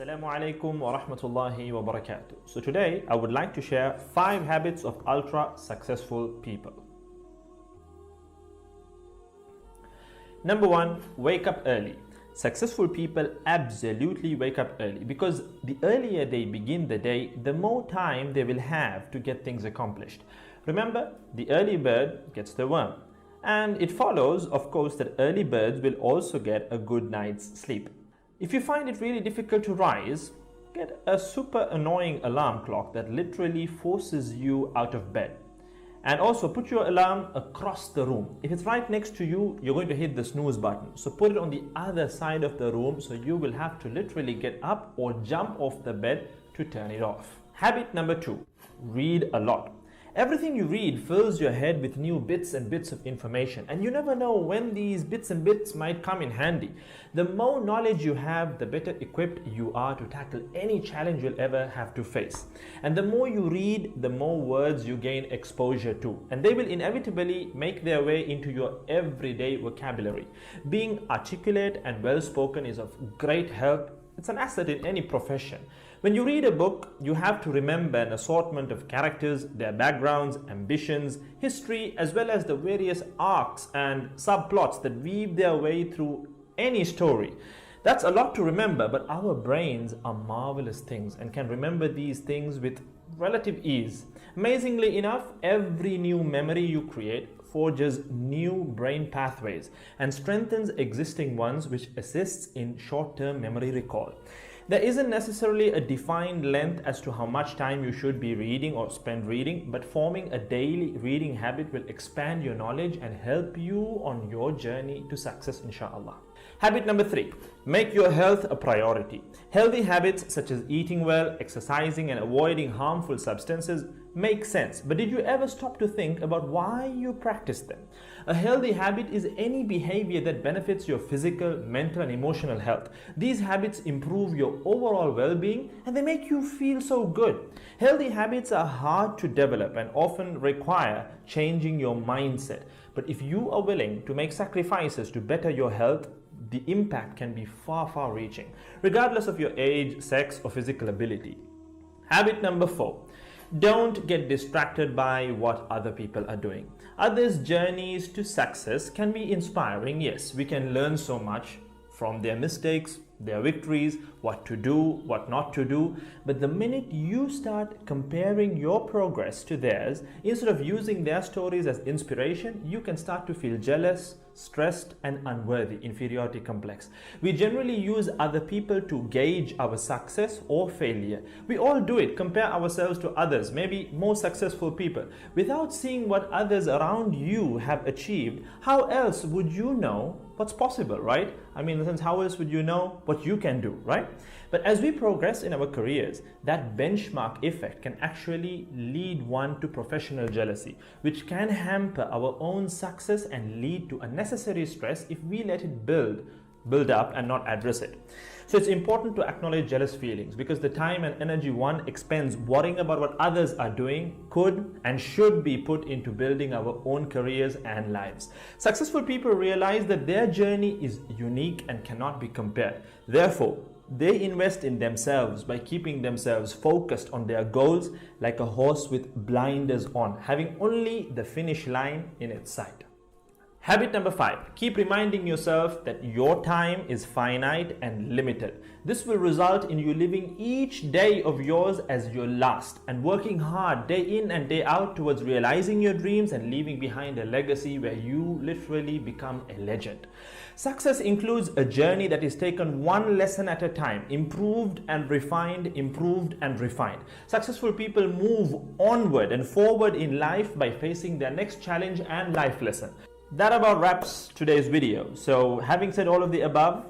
Assalamu alaikum wa rahmatullahi wa barakatuh. So today I would like to share 5 habits of ultra successful people. Number 1, wake up early. Successful people absolutely wake up early because the earlier they begin the day, the more time they will have to get things accomplished. Remember, the early bird gets the worm. And it follows, of course, that early birds will also get a good night's sleep. If you find it really difficult to rise, get a super annoying alarm clock that literally forces you out of bed. And also put your alarm across the room. If it's right next to you, you're going to hit the snooze button. So put it on the other side of the room so you will have to literally get up or jump off the bed to turn it off. Habit number 2, read a lot. Everything you read fills your head with new bits and bits of information, and you never know when these bits and bits might come in handy. The more knowledge you have, the better equipped you are to tackle any challenge you'll ever have to face. And the more you read, the more words you gain exposure to, and they will inevitably make their way into your everyday vocabulary. Being articulate and well-spoken is of great help. It's an asset in any profession. When you read a book, you have to remember an assortment of characters, their backgrounds, ambitions, history, as well as the various arcs and subplots that weave their way through any story. That's a lot to remember, but our brains are marvelous things and can remember these things with relative ease. Amazingly enough, every new memory you create forges new brain pathways and strengthens existing ones, which assists in short-term memory recall. There isn't necessarily a defined length as to how much time you should be reading or spend reading, but forming a daily reading habit will expand your knowledge and help you on your journey to success, inshallah. Habit number 3, make your health a priority. Healthy habits such as eating well, exercising, and avoiding harmful substances make sense, but did you ever stop to think about why you practice them? A healthy habit is any behavior that benefits your physical, mental, and emotional health. These habits improve your overall well-being and they make you feel so good. Healthy habits are hard to develop and often require changing your mindset. But if you are willing to make sacrifices to better your health, the impact can be far reaching, regardless of your age, sex, or physical ability. Habit number 4. Don't get distracted by what other people are doing. Others' journeys to success can be inspiring. Yes, we can learn so much from their mistakes, their victories, what to do, what not to do. But the minute you start comparing your progress to theirs, instead of using their stories as inspiration, you can start to feel jealous, stressed, and unworthy, inferiority complex. We generally use other people to gauge our success or failure. We all do it, compare ourselves to others, maybe more successful people. Without seeing what others around you have achieved, how else would you know what's possible, right? I mean, in a sense, how else would you know what you can do, right? But as we progress in our careers, that benchmark effect can actually lead one to professional jealousy, which can hamper our own success and lead to unnecessary stress if we let it build up and not address it. So it's important to acknowledge jealous feelings because the time and energy one expends worrying about what others are doing could and should be put into building our own careers and lives. Successful people realize that their journey is unique and cannot be compared. Therefore, they invest in themselves by keeping themselves focused on their goals like a horse with blinders on, having only the finish line in its sight. Habit number 5, keep reminding yourself that your time is finite and limited. This will result in you living each day of yours as your last and working hard day in and day out towards realizing your dreams and leaving behind a legacy where you literally become a legend. Success includes a journey that is taken one lesson at a time, improved and refined, improved and refined. Successful people move onward and forward in life by facing their next challenge and life lesson. That about wraps today's video. So having said all of the above,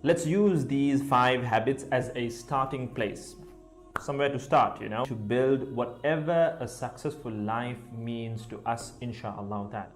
let's use these 5 habits as a starting place. Somewhere to start, to build whatever a successful life means to us, inshallah.